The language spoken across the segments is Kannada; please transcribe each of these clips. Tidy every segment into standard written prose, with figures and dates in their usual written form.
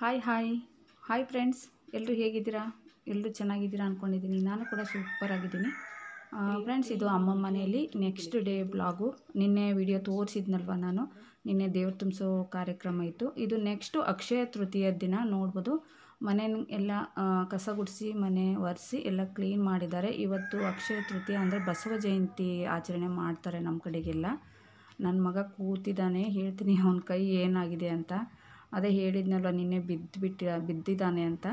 ಹಾಯ್ ಹಾಯ್ ಹಾಯ್ ಫ್ರೆಂಡ್ಸ್, ಎಲ್ಲರೂ ಹೇಗಿದ್ದೀರಾ? ಎಲ್ಲರೂ ಚೆನ್ನಾಗಿದ್ದೀರಾ ಅಂದ್ಕೊಂಡಿದ್ದೀನಿ. ನಾನು ಕೂಡ ಸೂಪರ್ ಆಗಿದ್ದೀನಿ. ಫ್ರೆಂಡ್ಸ್, ಇದು ಅಮ್ಮ ಮನೆಯಲ್ಲಿ ನೆಕ್ಸ್ಟ್ ಡೇ ಬ್ಲಾಗು. ನಿನ್ನೆ ವಿಡಿಯೋ ತೋರಿಸಿದ್ನಲ್ವ ನಾನು. ನಿನ್ನೆ ದೇವ್ರು ತುಂಬಿಸೋ ಕಾರ್ಯಕ್ರಮ ಇತ್ತು. ಇದು ನೆಕ್ಸ್ಟು ಅಕ್ಷಯ ತೃತೀಯ ದಿನ ನೋಡ್ಬೋದು. ಮನೆ ಎಲ್ಲ ಕಸ ಗುಡಿಸಿ ಮನೆ ಒರೆಸಿ ಎಲ್ಲ ಕ್ಲೀನ್ ಮಾಡಿದ್ದಾರೆ. ಇವತ್ತು ಅಕ್ಷಯ ತೃತೀಯ ಅಂದರೆ ಬಸವ ಜಯಂತಿ ಆಚರಣೆ ಮಾಡ್ತಾರೆ ನಮ್ಮ ಕಡೆಗೆಲ್ಲ. ನನ್ನ ಮಗ ಕೂತಿದ್ದಾನೆ, ಹೇಳ್ತೀನಿ ಅವನ ಕೈ ಏನಾಗಿದೆ ಅಂತ. ಅದೇ ಹೇಳಿದ್ನಲ್ವ ನಿನ್ನೆ ಬಿದ್ದಿದ್ದಾನೆ ಅಂತ.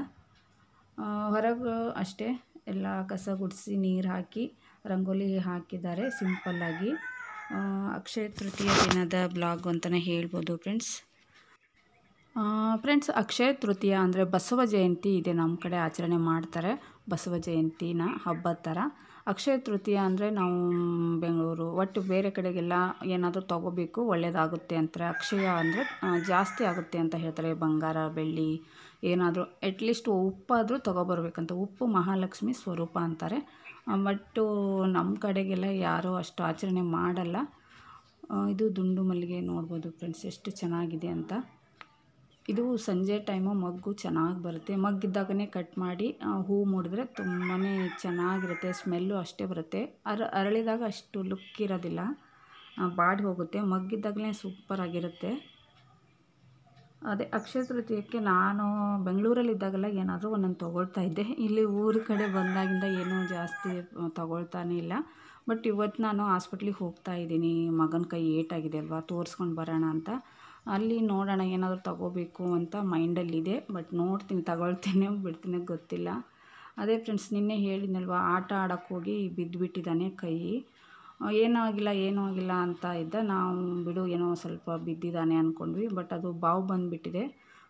ಹೊರಗೆ ಅಷ್ಟೇ ಎಲ್ಲ ಕಸ ಗುಡಿಸಿ ನೀರು ಹಾಕಿ ರಂಗೋಲಿ ಹಾಕಿದ್ದಾರೆ ಸಿಂಪಲ್ಲಾಗಿ. ಅಕ್ಷಯ ತೃತೀಯ ದಿನದ ಬ್ಲಾಗ್ ಅಂತಲೇ ಹೇಳ್ಬೋದು ಫ್ರೆಂಡ್ಸ್. ಅಕ್ಷಯ ತೃತೀಯ ಅಂದರೆ ಬಸವ ಜಯಂತಿ ಇದೆ, ನಮ್ಮ ಕಡೆ ಆಚರಣೆ ಮಾಡ್ತಾರೆ. ಬಸವ ಜಯಂತಿನ ಹಬ್ಬದ ಥರ. ಅಕ್ಷಯ ತೃತೀಯ ಅಂದರೆ ನಾವು ಬೆಂಗಳೂರು ಒಟ್ಟು ಬೇರೆ ಕಡೆಗೆಲ್ಲ ಏನಾದರೂ ತೊಗೋಬೇಕು ಒಳ್ಳೆಯದಾಗುತ್ತೆ ಅಂತಾರೆ. ಅಕ್ಷಯ ಅಂದರೆ ಜಾಸ್ತಿ ಆಗುತ್ತೆ ಅಂತ ಹೇಳ್ತಾರೆ. ಬಂಗಾರ ಬೆಳ್ಳಿ ಏನಾದರೂ ಅಟ್ಲೀಸ್ಟ್ ಉಪ್ಪಾದರೂ ತೊಗೊಬರ್ಬೇಕಂತ. ಉಪ್ಪು ಮಹಾಲಕ್ಷ್ಮಿ ಸ್ವರೂಪ ಅಂತಾರೆ. ಬಟ್ಟು ನಮ್ಮ ಕಡೆಗೆಲ್ಲ ಯಾರೂ ಅಷ್ಟು ಆಚರಣೆ ಮಾಡಲ್ಲ. ಇದು ದುಂಡು ಮಲ್ಲಿಗೆ ನೋಡ್ಬೋದು ಫ್ರೆಂಡ್ಸ್, ಎಷ್ಟು ಚೆನ್ನಾಗಿದೆ ಅಂತ. ಇದು ಸಂಜೆ ಟೈಮು ಮಗ್ಗು ಚೆನ್ನಾಗಿ ಬರುತ್ತೆ. ಮಗ್ಗಿದ್ದಾಗನೇ ಕಟ್ ಮಾಡಿ ಹೂ ಮುಡಿದ್ರೆ ತುಂಬಾ ಚೆನ್ನಾಗಿರುತ್ತೆ. ಸ್ಮೆಲ್ಲು ಅಷ್ಟೇ ಬರುತ್ತೆ. ಅರಳಿದಾಗ ಅಷ್ಟು ಲುಕ್ ಇರೋದಿಲ್ಲ, ಬಾಡಿ ಹೋಗುತ್ತೆ. ಮಗ್ಗಿದ್ದಾಗಲೇ ಸೂಪರಾಗಿರುತ್ತೆ. ಅದೇ ಅಕ್ಷಯ ತೃತೀಯಕ್ಕೆ ನಾನು ಬೆಂಗಳೂರಲ್ಲಿದ್ದಾಗೆಲ್ಲ ಏನಾದರೂ ಒಂದೊಂದು ತೊಗೊಳ್ತಾ ಇದ್ದೆ. ಇಲ್ಲಿ ಊರ ಕಡೆ ಬಂದಾಗಿಂದ ಏನೂ ಜಾಸ್ತಿ ತೊಗೊಳ್ತಾನೇ ಇಲ್ಲ. ಬಟ್ ಇವತ್ತು ನಾನು ಹಾಸ್ಪಿಟ್ಲಿಗೆ ಹೋಗ್ತಾ ಇದ್ದೀನಿ. ಮಗನ ಕೈ ಏಟಾಗಿದೆ ಅಲ್ವಾ, ತೋರಿಸ್ಕೊಂಡು ಬರೋಣ ಅಂತ. ಅಲ್ಲಿ ನೋಡೋಣ ಏನಾದರೂ ತೊಗೋಬೇಕು ಅಂತ ಮೈಂಡಲ್ಲಿದೆ. ಬಟ್ ನೋಡ್ತೀನಿ, ತಗೊಳ್ತೀನಿ ಬಿಡ್ತೀನಿ ಗೊತ್ತಿಲ್ಲ. ಅದೇ ಫ್ರೆಂಡ್ಸ್, ನಿನ್ನೆ ಹೇಳಿದ್ನಲ್ವ ಆಟ ಆಡೋಕ್ಕೆ ಹೋಗಿ ಬಿದ್ದುಬಿಟ್ಟಿದ್ದಾನೆ ಕೈ. ಏನೂ ಆಗಿಲ್ಲ ಅಂತ ಇದ್ದ. ನಾವು ಬಿಡು ಏನೋ ಸ್ವಲ್ಪ ಬಿದ್ದಿದ್ದಾನೆ ಅಂದ್ಕೊಂಡ್ವಿ. ಬಟ್ ಅದು ಬಾವು ಬಂದುಬಿಟ್ಟಿದೆ.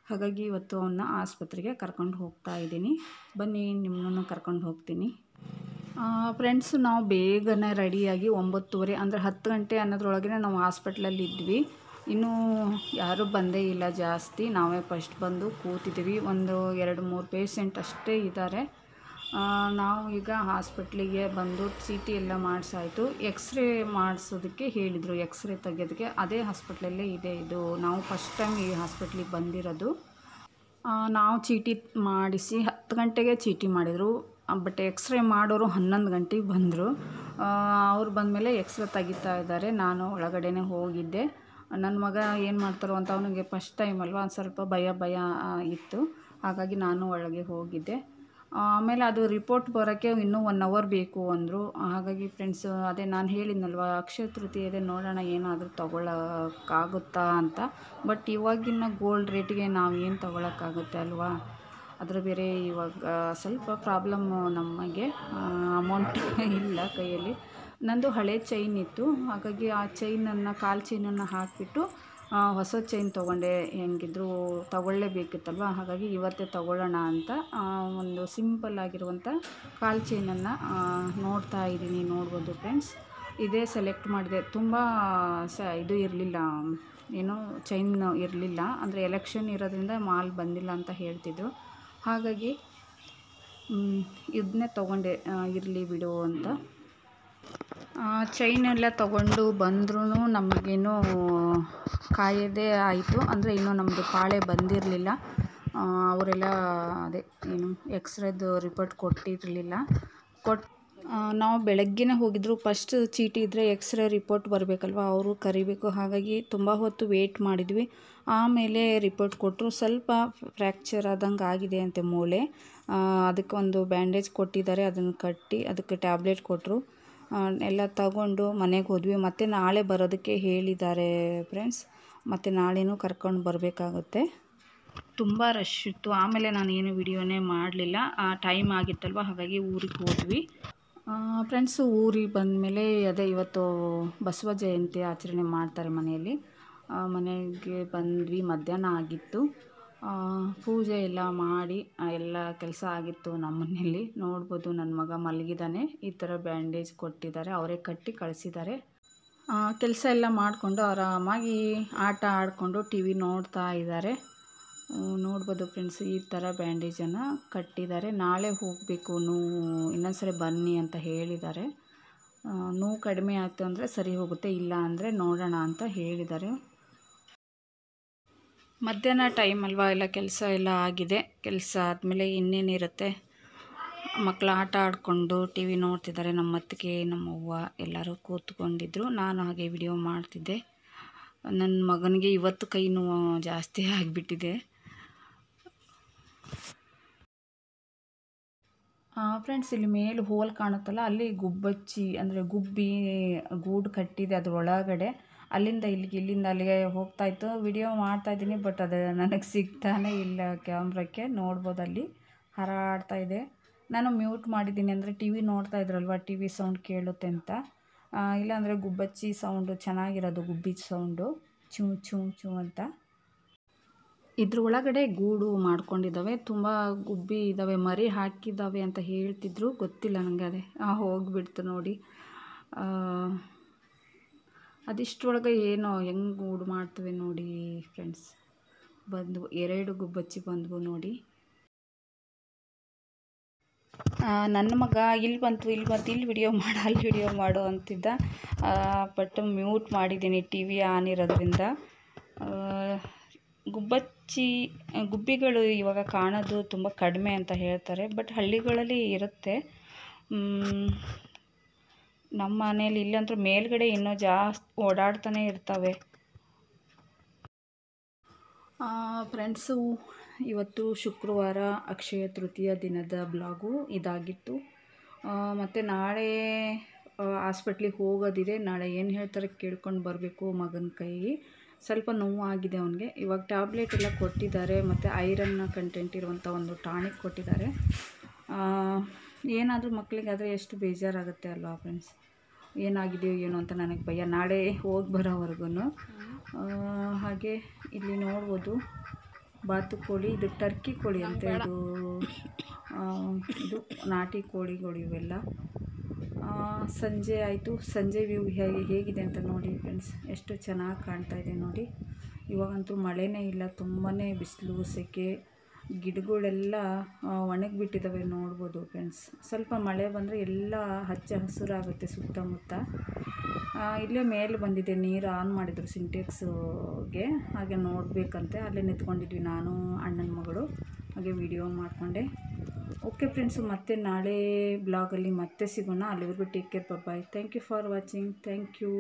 ಹಾಗಾಗಿ ಇವತ್ತು ಅವನ್ನ ಆಸ್ಪತ್ರೆಗೆ ಕರ್ಕೊಂಡು ಹೋಗ್ತಾ ಇದ್ದೀನಿ. ಬನ್ನಿ, ನಿಮ್ಮನ್ನು ಕರ್ಕೊಂಡು ಹೋಗ್ತೀನಿ. ಫ್ರೆಂಡ್ಸ್, ನಾವು ಬೇಗನೆ ರೆಡಿಯಾಗಿ 9:30 ಅಂದರೆ 10 ಗಂಟೆ ಅನ್ನೋದ್ರೊಳಗೆ ನಾವು ಹಾಸ್ಪಿಟ್ಲಲ್ಲಿ ಇದ್ವಿ. ಇನ್ನೂ ಯಾರೂ ಬಂದೇ ಇಲ್ಲ ಜಾಸ್ತಿ. ನಾವೇ ಫಸ್ಟ್ ಬಂದು ಕೂತಿದ್ದೀವಿ. ಒಂದು 2-3 ಪೇಷೆಂಟ್ ಅಷ್ಟೇ ಇದ್ದಾರೆ. ನಾವು ಈಗ ಹಾಸ್ಪಿಟ್ಲಿಗೆ ಬಂದು CT ಎಲ್ಲ ಮಾಡಿಸಾಯಿತು. ಎಕ್ಸ್ರೇ ಮಾಡಿಸೋದಕ್ಕೆ ಹೇಳಿದರು. ಎಕ್ಸ್ರೇ ತೆಗೆಯೋದಕ್ಕೆ ಅದೇ ಹಾಸ್ಪಿಟ್ಲಲ್ಲೇ ಇದೆ. ಇದು ನಾವು ಫಸ್ಟ್ ಟೈಮ್ ಈ ಹಾಸ್ಪಿಟ್ಲಿಗೆ ಬಂದಿರೋದು. ನಾವು ಚೀಟಿ ಮಾಡಿಸಿ 10 ಗಂಟೆಗೆ ಚೀಟಿ ಮಾಡಿದರು. ಬಟ್ ಎಕ್ಸ್ರೇ ಮಾಡೋರು 11 ಗಂಟೆಗೆ ಬಂದರು. ಅವ್ರು ಬಂದಮೇಲೆ ಎಕ್ಸ್ರೇ ತೆಗಿತಾ ಇದ್ದಾರೆ. ನಾನು ಒಳಗಡೆನೇ ಹೋಗಿದ್ದೆ. ನನ್ನ ಮಗ ಏನು ಮಾಡ್ತಾರೋ ಅಂತ, ಅವನಿಗೆ ಫಸ್ಟ್ ಟೈಮ್ ಅಲ್ವಾ, ಸ್ವಲ್ಪ ಭಯ ಇತ್ತು. ಹಾಗಾಗಿ ನಾನು ಒಳಗೆ ಹೋಗಿದ್ದೆ. ಆಮೇಲೆ ಅದು ರಿಪೋರ್ಟ್ ಬರೋಕ್ಕೆ ಇನ್ನೂ 1 ಅವರ್ ಬೇಕು ಅಂದರು. ಹಾಗಾಗಿ ಫ್ರೆಂಡ್ಸ್, ಅದೇ ನಾನು ಹೇಳಿದ್ನಲ್ವ ಅಕ್ಷಯ ತೃತೀಯ ಇದೆ, ನೋಡೋಣ ಏನಾದರೂ ತೊಗೊಳಕ್ಕಾಗುತ್ತಾ ಅಂತ. ಬಟ್ ಇವಾಗಿನ ಗೋಲ್ಡ್ ರೇಟಿಗೆ ನಾವು ಏನು ತೊಗೊಳಕ್ಕಾಗುತ್ತೆ ಅಲ್ವಾ. ಅದರ ಬೇರೆ ಇವಾಗ ಸ್ವಲ್ಪ ಪ್ರಾಬ್ಲಮ್ಮು ನಮಗೆ. ಅಮೌಂಟ್ ಇಲ್ಲ ಕೈಯಲ್ಲಿ. ನಂದು ಹಳೆ ಚೈನ್ ಇತ್ತು. ಹಾಗಾಗಿ ಆ ಚೈನನ್ನು, ಕಾಲು ಚೈನನ್ನು ಹಾಕಿಬಿಟ್ಟು ಹೊಸ ಚೈನ್ ತೊಗೊಂಡೆ. ಹೆಂಗಿದ್ರು ತೊಗೊಳ್ಳೇಬೇಕಿತ್ತಲ್ವ. ಹಾಗಾಗಿ ಇವತ್ತೇ ತೊಗೊಳ್ಳೋಣ ಅಂತ ಒಂದು ಸಿಂಪಲ್ ಆಗಿರುವಂಥ ಕಾಲು ಚೈನನ್ನು ನೋಡ್ತಾ ಇದ್ದೀನಿ. ನೋಡ್ಬೋದು ಫ್ರೆಂಡ್ಸ್, ಇದೇ ಸೆಲೆಕ್ಟ್ ಮಾಡಿದೆ. ತುಂಬ ಇದು ಇರಲಿಲ್ಲ, ಏನೋ ಚೈನ್ ಇರಲಿಲ್ಲ. ಅಂದರೆ ಎಲೆಕ್ಷನ್ ಇರೋದ್ರಿಂದ ಮಾಲ್ ಬಂದಿಲ್ಲ ಅಂತ ಹೇಳ್ತಿದ್ರು. ಹಾಗಾಗಿ ಇದನ್ನೇ ತೊಗೊಂಡೆ, ಇರಲಿ ಬಿಡು ಅಂತ. ಚೈನೆಲ್ಲ ತೊಗೊಂಡು ಬಂದ್ರೂ ನಮಗೇನೋ ಕಾಯೋದೇ ಆಯಿತು. ಅಂದರೆ ಇನ್ನೂ ನಮ್ಮದು ಪಾಳೆ ಬಂದಿರಲಿಲ್ಲ. ಅವರೆಲ್ಲ ಅದೇ ಏನು ಎಕ್ಸ್ರೇದು ರಿಪೋರ್ಟ್ ಕೊಟ್ಟಿರಲಿಲ್ಲ. ನಾವು ಬೆಳಗ್ಗೆನೇ ಹೋಗಿದ್ರು. ಫಸ್ಟ್ ಚೀಟಿ ಇದ್ದರೆ ಎಕ್ಸ್ರೇ ರಿಪೋರ್ಟ್ ಬರಬೇಕಲ್ವ, ಅವರು ಕರಿಬೇಕು. ಹಾಗಾಗಿ ತುಂಬ ಹೊತ್ತು ವೇಟ್ ಮಾಡಿದ್ವಿ. ಆಮೇಲೆ ರಿಪೋರ್ಟ್ ಕೊಟ್ಟರು. ಸ್ವಲ್ಪ ಫ್ರ್ಯಾಕ್ಚರ್ ಆದಂಗೆ ಆಗಿದೆ ಅಂತೆ ಮೂಳೆ. ಅದಕ್ಕೆ ಒಂದು ಬ್ಯಾಂಡೇಜ್ ಕೊಟ್ಟಿದ್ದಾರೆ. ಅದನ್ನು ಕಟ್ಟಿ ಅದಕ್ಕೆ ಟ್ಯಾಬ್ಲೆಟ್ ಕೊಟ್ಟರು. ಎಲ್ಲ ತಗೊಂಡು ಮನೆಗೆ ಹೋದ್ವಿ. ಮತ್ತು ನಾಳೆ ಬರೋದಕ್ಕೆ ಹೇಳಿದ್ದಾರೆ ಫ್ರೆಂಡ್ಸ್. ಮತ್ತು ನಾಳೆನೂ ಕರ್ಕೊಂಡು ಬರಬೇಕಾಗುತ್ತೆ. ತುಂಬ ರಶ್ ಇತ್ತು. ಆಮೇಲೆ ನಾನು ಏನು ವಿಡಿಯೋನೇ ಮಾಡಲಿಲ್ಲ, ಟೈಮ್ ಆಗಿತ್ತಲ್ವ. ಹಾಗಾಗಿ ಊರಿಗೆ ಹೋದ್ವಿ. ಫ್ರೆಂಡ್ಸು, ಊರಿಗೆ ಬಂದಮೇಲೆ ಅದೇ ಇವತ್ತು ಬಸವ ಜಯಂತಿ ಆಚರಣೆ ಮಾಡ್ತಾರೆ ಮನೆಯಲ್ಲಿ. ಮನೆಗೆ ಬಂದ್ವಿ, ಮಧ್ಯಾಹ್ನ ಆಗಿತ್ತು. ಪೂಜೆ ಎಲ್ಲ ಮಾಡಿ ಎಲ್ಲ ಕೆಲಸ ಆಗಿತ್ತು ನಮ್ಮ ಮನೆಯಲ್ಲಿ. ನೋಡ್ಬೋದು, ನನ್ನ ಮಗ ಮಲಗಿದ್ದಾನೆ. ಈ ಥರ ಬ್ಯಾಂಡೇಜ್ ಕೊಟ್ಟಿದ್ದಾರೆ, ಅವರೇ ಕಟ್ಟಿ ಕಳಿಸಿದ್ದಾರೆ. ಕೆಲಸ ಎಲ್ಲ ಮಾಡಿಕೊಂಡು ಆರಾಮಾಗಿ ಆಟ ಆಡಿಕೊಂಡು TV ನೋಡ್ತಾ ಇದ್ದಾರೆ. ನೋಡ್ಬೋದು ಫ್ರೆಂಡ್ಸ್, ಈ ಥರ ಬ್ಯಾಂಡೇಜನ್ನು ಕಟ್ಟಿದ್ದಾರೆ. ನಾಳೆ ಹೋಗಬೇಕು, ಇನ್ನೊಂದು ಸರಿ ಬನ್ನಿ ಅಂತ ಹೇಳಿದ್ದಾರೆ. ನೋವು ಕಡಿಮೆ ಆಯಿತು ಅಂದರೆ ಸರಿ ಹೋಗುತ್ತೆ, ಇಲ್ಲ ಅಂದರೆ ನೋಡೋಣ ಅಂತ ಹೇಳಿದ್ದಾರೆ. ಮಧ್ಯಾಹ್ನ ಟೈಮ್ ಅಲ್ವಾ, ಎಲ್ಲ ಕೆಲಸ ಎಲ್ಲ ಆಗಿದೆ. ಕೆಲಸ ಆದಮೇಲೆ ಇನ್ನೇನಿರುತ್ತೆ, ಮಕ್ಕಳು ಆಟ ಆಡಿಕೊಂಡು ಟಿ ವಿ ನೋಡ್ತಿದ್ದಾರೆ. ನಮ್ಮ ಅತ್ತಿಗೆ ನಮ್ಮವ್ವ ಎಲ್ಲರೂ ಕೂತ್ಕೊಂಡಿದ್ರು. ನಾನು ಹಾಗೆ ವಿಡಿಯೋ ಮಾಡ್ತಿದ್ದೆ. ನನ್ನ ಮಗನಿಗೆ ಇವತ್ತು ಕೈ ನೋವು ಜಾಸ್ತಿ ಆಗಿಬಿಟ್ಟಿದೆ. ಫ್ರೆಂಡ್ಸ್, ಇಲ್ಲಿ ಮೇಲೆ ಹೋಲ್ ಕಾಣುತ್ತಲ್ಲ, ಅಲ್ಲಿ ಗುಬ್ಬಚ್ಚಿ ಅಂದರೆ ಗುಬ್ಬಿ ಗೂಡು ಕಟ್ಟಿದೆ ಅದರೊಳಗಡೆ. ಅಲ್ಲಿಂದ ಇಲ್ಲಿಗೆ, ಇಲ್ಲಿಂದ ಅಲ್ಲಿಗೆ ಹೋಗ್ತಾಯಿತ್ತು. ವಿಡಿಯೋ ಮಾಡ್ತಾಯಿದ್ದೀನಿ, ಬಟ್ ಅದು ನನಗೆ ಸಿಗ್ತಾನೆ ಇಲ್ಲ ಕ್ಯಾಮ್ರಕ್ಕೆ. ನೋಡ್ಬೋದು ಅಲ್ಲಿ ಹಾರಾಡ್ತಾ ಇದೆ. ನಾನು ಮ್ಯೂಟ್ ಮಾಡಿದ್ದೀನಿ, ಅಂದರೆ ಟಿ ವಿ ನೋಡ್ತಾ ಇದ್ರಲ್ವ, ಟಿ ವಿ ಸೌಂಡ್ ಕೇಳುತ್ತೆ ಅಂತ. ಇಲ್ಲಾಂದರೆ ಗುಬ್ಬಚ್ಚಿ ಸೌಂಡು ಚೆನ್ನಾಗಿರೋದು, ಗುಬ್ಬಿ ಸೌಂಡು ಚೂ ಚೂ ಚೂ ಅಂತ. ಇದ್ರ ಒಳಗಡೆ ಗೂಡು ಮಾಡ್ಕೊಂಡಿದ್ದಾವೆ, ತುಂಬ ಗುಬ್ಬಿ ಇದ್ದಾವೆ, ಮರಿ ಹಾಕಿದ್ದಾವೆ ಅಂತ ಹೇಳ್ತಿದ್ರು. ಗೊತ್ತಿಲ್ಲ ನನಗೆ, ಅದೇ ಹೋಗಿಬಿಡ್ತು ನೋಡಿ. ಅದಿಷ್ಟರೊಳಗೆ ಏನೋ ಹೆಂಗೆ ಗೂಡು ಮಾಡ್ತವೆ ನೋಡಿ ಫ್ರೆಂಡ್ಸ್. ಬಂದವು 2 ಗುಬ್ಬಚ್ಚಿ ಬಂದವು ನೋಡಿ. ನನ್ನ ಮಗ ಇಲ್ಲಿ ಬಂತು ಇಲ್ಲಿ ವಿಡಿಯೋ ಮಾಡು, ಅಲ್ಲಿ ವಿಡಿಯೋ ಮಾಡು ಅಂತಿದ್ದ. ಬಟ್ ಮ್ಯೂಟ್ ಮಾಡಿದ್ದೀನಿ ಟಿ ವಿ ಆನ್ ಇರೋದ್ರಿಂದ. ಗುಬ್ಬಿಗಳು ಇವಾಗ ಕಾಣೋದು ತುಂಬ ಕಡಿಮೆ ಅಂತ ಹೇಳ್ತಾರೆ, ಬಟ್ ಹಳ್ಳಿಗಳಲ್ಲಿ ಇರುತ್ತೆ. ನಮ್ಮ ಮನೇಲಿ ಇಲ್ಲಂತೂ ಮೇಲ್ಗಡೆ ಇನ್ನೂ ಜಾಸ್ತಿ ಓಡಾಡ್ತಾನೆ ಇರ್ತವೆ. ಫ್ರೆಂಡ್ಸು, ಇವತ್ತು ಶುಕ್ರವಾರ, ಅಕ್ಷಯ ತೃತೀಯ ದಿನದ ಬ್ಲಾಗು ಇದಾಗಿತ್ತು. ಮತ್ತು ನಾಳೆ ಹಾಸ್ಪಿಟ್ಲಿಗೆ ಹೋಗೋದಿದೆ. ನಾಳೆ ಏನು ಹೇಳ್ತಾರೆ ಕೇಳ್ಕೊಂಡು ಬರಬೇಕು. ಮಗನ ಕೈ ಸ್ವಲ್ಪ ನೋವಾಗಿದೆ ಅವನಿಗೆ. ಇವಾಗ ಟ್ಯಾಬ್ಲೆಟ್ ಎಲ್ಲ ಕೊಟ್ಟಿದ್ದಾರೆ, ಮತ್ತು ಐರನ್ ಕಂಟೆಂಟ್ ಇರುವಂಥ ಒಂದು ಟಾನಿಕ್ ಕೊಟ್ಟಿದ್ದಾರೆ. ಏನಾದರೂ ಮಕ್ಕಳಿಗಾದರೆ ಎಷ್ಟು ಬೇಜಾರಾಗುತ್ತೆ ಅಲ್ವಾ ಫ್ರೆಂಡ್ಸ್. ಏನಾಗಿದೆಯೋ ಏನೋ ಅಂತ ನನಗೆ ಭಯ, ನಾಳೆ ಹೋಗಿ ಬರೋವರೆಗೂ. ಹಾಗೆ ಇಲ್ಲಿ ನೋಡ್ಬೋದು ಬಾತುಕೋಳಿ, ಇದು ಟರ್ಕಿ ಕೋಳಿ ಅಂತ, ಇದು ನಾಟಿ ಕೋಳಿಗಳು ಇವೆಲ್ಲ. ಸಂಜೆ ಆಯಿತು, ಸಂಜೆ ವ್ಯೂ ಹೇಗಿದೆ ಅಂತ ನೋಡಿ ಫ್ರೆಂಡ್ಸ್. ಎಷ್ಟು ಚೆನ್ನಾಗಿ ಕಾಣ್ತಾ ಇದೆ ನೋಡಿ. ಇವಾಗಂತೂ ಮಳೆನೇ ಇಲ್ಲ, ತುಂಬಾ ಬಿಸಿಲು, ಸೆಕೆ, ಗಿಡಗಳೆಲ್ಲ ಒಣಗಿಬಿಟ್ಟಿದ್ದಾವೆ ನೋಡ್ಬೋದು ಫ್ರೆಂಡ್ಸ್. ಸ್ವಲ್ಪ ಮಳೆ ಬಂದರೆ ಎಲ್ಲ ಹಚ್ಚ ಹಸಿರಾಗುತ್ತೆ ಸುತ್ತಮುತ್ತ. ಇಲ್ಲೇ ಮೇಲೆ ಬಂದಿದೆ, ನೀರು ಆನ್ ಮಾಡಿದ್ರು ಸಿಂಟೆಕ್ಸ್ಗೆ, ಹಾಗೆ ನೋಡಬೇಕಂತೆ. ಅಲ್ಲೇ ನಿಂತ್ಕೊಂಡಿದ್ವಿ ನಾನು, ಅಣ್ಣನ ಮಗಳು, ಹಾಗೆ ವಿಡಿಯೋ ಮಾಡಿಕೊಂಡೆ. ಓಕೆ ಫ್ರೆಂಡ್ಸು, ಮತ್ತೆ ನಾಳೆ ಬ್ಲಾಗಲ್ಲಿ ಮತ್ತೆ ಸಿಗೋಣ. ಅಲ್ಲಿವರೆಗೂ take care, bye. Thank you for watching. Thank you.